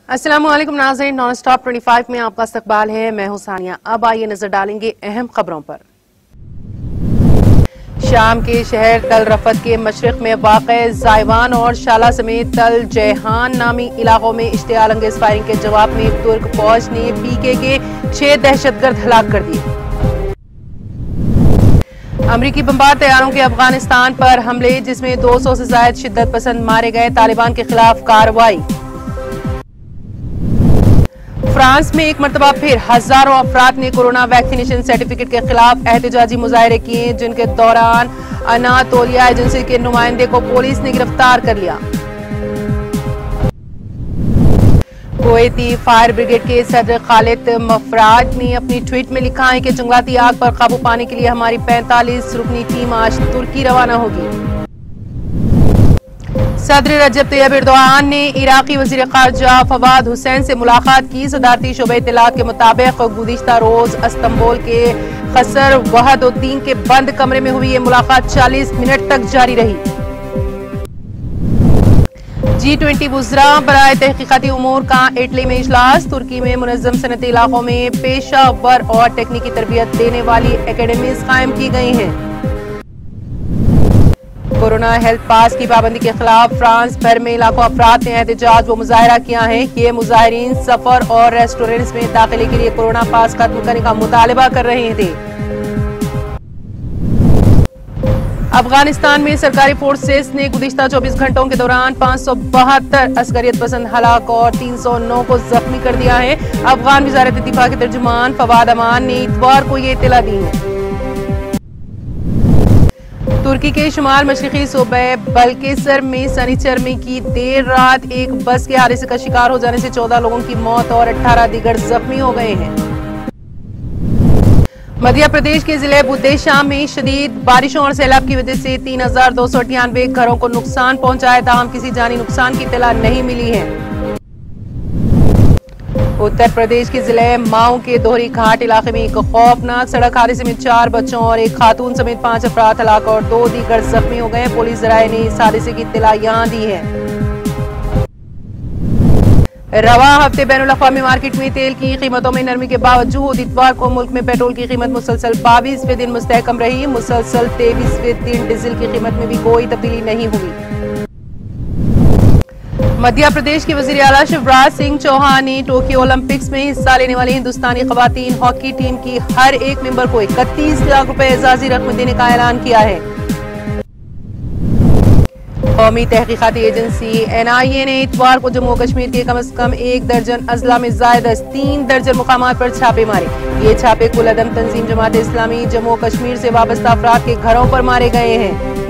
अस्सलामुअलैकुम नाज़रीन, non stop 25 में आपका इस्तकबाल है। मैं हूं सानिया। अब आइए नजर डालेंगे अहम खबरों पर। शाम के शहर तल रफत के मशरिक में वाक़े जायवान और शाला समेत तल जयहान नामी इलाकों में इश्तियाल अंगेज फायरिंग के जवाब में तुर्क फौज ने पीके के 6 दहशतगर्द हलाक कर दिए। अमरीकी बमबार तैयारों के अफगानिस्तान पर हमले, जिसमें 200 से ज्यादा शिद्दत पसंद मारे गए। तालिबान के खिलाफ कार्रवाई। फ्रांस में एक मरतबा फिर हजारों अफराद ने कोरोना वैक्सीनेशन सर्टिफिकेट के खिलाफ एहतजाजी मुजाहरे किए, जिनके दौरान अनातोलिया एजेंसी के नुमाइंदे को पुलिस ने गिरफ्तार कर लिया। कुवैती फायर ब्रिगेड के सदर खालिद मफराद ने अपनी ट्वीट में लिखा है कि जंगलाती आग पर काबू पाने के लिए हमारी 45 रुकनी टीम आज तुर्की रवाना होगी। सदर रजब तैयब एर्दोआन ने इराकी वजीर खारजा फवाद हुसैन से मुलाकात की। सदारती शोबे इत्तलात के मुताबिक गुज़िश्ता रोज इस्तांबुल के खसर वहदुद्दीन के बंद कमरे में हुई ये मुलाकात 40 मिनट तक जारी रही। G20 वुज़रा बराए तहकीकाती उमूर का इटली में इजलास। तुर्की में मुनज़्ज़म सनती इलाकों में पेशावर और टेक्निकी तरबियत देने वाली एकेडमीज कायम की गई हैं। कोरोना हेल्थ पास की पाबंदी के खिलाफ फ्रांस भर में लाखों अफराद ने एहतजाज व मुजाहरा किया है। ये मुजाहिरीन सफर और रेस्टोरेंट्स में दाखिले के लिए कोरोना पास खत्म करने का मुतालबा कर रहे थे। अफगानिस्तान में सरकारी फोर्सेस ने गुज़िश्ता 24 घंटों के दौरान 572 अस्करियत पसंद हलाक और 309 को जख्मी कर दिया है। अफगान वज़ारत दिफा के तर्जुमान फवाद अमान ने इतवार को ये इत्तला दी है। तुर्की के शुमाल मशरिकी सूबे बल्केसर में सनीचर में की देर रात एक बस के हादसे का शिकार हो जाने से 14 लोगों की मौत और 18 दीगर जख्मी हो गए हैं। मध्य प्रदेश के जिले बुदेशाम में शदीद बारिशों और सैलाब की वजह से 3298 घरों को नुकसान पहुंचा। ताहम किसी जानी नुकसान की इत्तला नहीं मिली है। उत्तर प्रदेश के जिले माऊ के दोहरी घाट इलाके में एक खौफनाक सड़क हादसे में 4 बच्चों और एक खातून समेत 5 अफराद हलाक और 2 दीगर जख्मी हो गए। पुलिस जराये ने इस हादसे की इत्तला यहां दी है। रवा हफ्ते बैनुल अक़वामी मार्केट में तेल की कीमतों में नरमी के बावजूद इतवार को मुल्क में पेट्रोल की कीमत मुसलसल 22वें दिन मुस्तहकम रही। मुसलसल 23वें दिन डीजल की कीमत में भी कोई तब्दीली नहीं हुई। मध्य प्रदेश के वजीर आला शिवराज सिंह चौहान ने टोक्यो ओलंपिक्स में हिस्सा लेने वाली हिंदुस्तानी खवातीन हॉकी टीम की हर एक मेंबर को 31 लाख रुपए एजाजी रकम देने का ऐलान किया है। कौमी तहकीकाती एजेंसी NIA ने इतवार को जम्मू कश्मीर के कम से कम 1 दर्जन अजला में ज़ायद 3 दर्जन मुकामात पर छापे मारे। ये छापे कुल अदम तंजीम जमात इस्लामी जम्मू कश्मीर से वाबस्ता अफराद के घरों पर मारे गए हैं।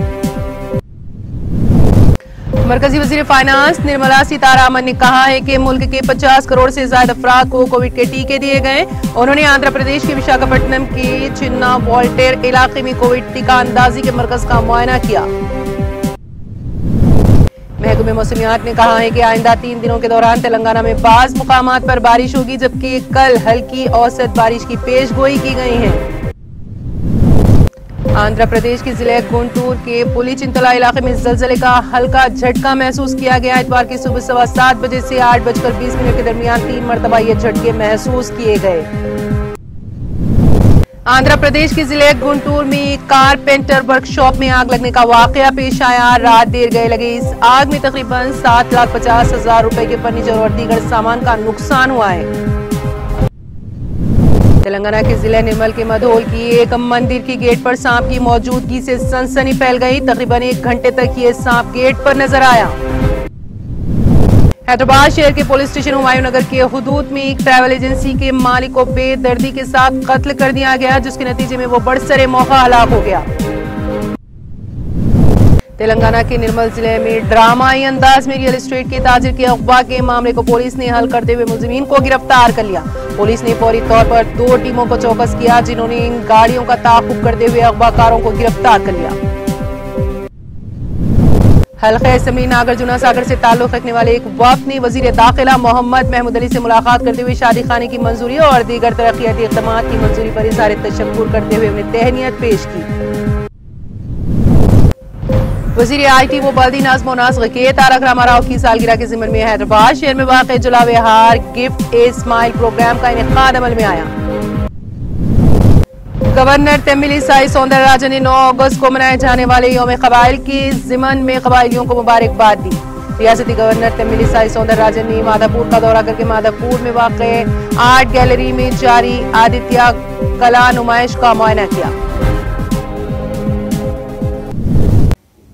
मरकजी वजीर फाइनेंस निर्मला सीतारामन ने कहा है कि मुल्क के 50 करोड़ से ज्यादा अफराद को कोविड के टीके दिए गए। उन्होंने आंध्र प्रदेश के विशाखापट्टनम के चिन्ना वॉल्टेर इलाके में कोविड टीका अंदाजी के मरकज का मुआयना किया। महकमे मौसमियात ने कहा है कि आइंदा 3 दिनों के दौरान तेलंगाना में बाज मुकामात पर बारिश होगी, जबकि कल हल्की औसत बारिश की पेशगोई की गई है। आंध्र प्रदेश के जिले गुंटूर के पुलिचिंतला इलाके में जलजले का हल्का झटका महसूस किया गया। इतवार की सुबह 7:15 बजे से 8:20 के दरमियान 3 मरतबा ये झटके महसूस किए गए। आंध्र प्रदेश के जिले गुंटूर में कारपेंटर वर्कशॉप में आग लगने का वाकया पेश आया। रात देर गए लगे इस आग में तकरीबन 7,50,000 रुपए के फर्नीचर और दीगर सामान का नुकसान हुआ है। तेलंगाना के जिले निर्मल के मधोल की एक मंदिर की गेट पर सांप की मौजूदगी से सनसनी फैल गई। तकरीबन 1 घंटे तक ये सांप गेट पर नजर आया। हैदराबाद शहर के पुलिस स्टेशन हुमायूं नगर के हुदूद में एक ट्रैवल एजेंसी के मालिक को बेदर्दी के साथ कत्ल कर दिया गया, जिसके नतीजे में वो बड़सरे मौका हलाक हो गया। तेलंगाना के निर्मल जिले में ड्रामाई अंदाज में रियल एस्टेट के ताजिर के अगवा के मामले को पुलिस ने हल करते हुए मुलजिमीन को गिरफ्तार कर लिया। पुलिस ने फौरी तौर पर 2 टीमों को चौकस किया, जिन्होंने इन गाड़ियों का ताक़ुब करते हुए अगवाकारों को गिरफ्तार कर लिया। हल्के असम्बली नागार्जुना सागर से ताल्लुक रखने वाले एक वफ्द ने वजीर दाखिला मोहम्मद महमूद अली से मुलाकात करते हुए शादी खाने की मंजूरी और दीगर तरक्याती इक़दामात की मंजूरी पर इज़हार तशक्कुर करते हुए उन्हें तहनीत पेश की। वजीर IT वो बल्दी नाज़्म व नास्र के तारक रामाराव की सालगिरह के ज़िम्न में हैदराबाद शहर में वाक़े जुलावे हार गिफ्ट ए स्माइल प्रोग्राम का इनेकाद अमल में आया। गवर्नर तमिलिसाई सौंदरराजन ने 9 अगस्त को मनाए जाने वाले यौम कबाइल की ज़िमन में कबाइलियों को मुबारकबाद दी। रियासती गवर्नर तमिलिसाई सौंदरराजन ने माधापुर का दौरा करके माधापुर में वाक़े आर्ट गैलरी में जारी आदित्य कला नुमाइश का मुआयना किया।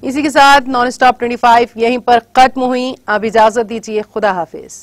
इसी के साथ नॉन स्टॉप 25 यहीं पर खत्म हुई। अब इजाजत दीजिए, खुदा हाफिज।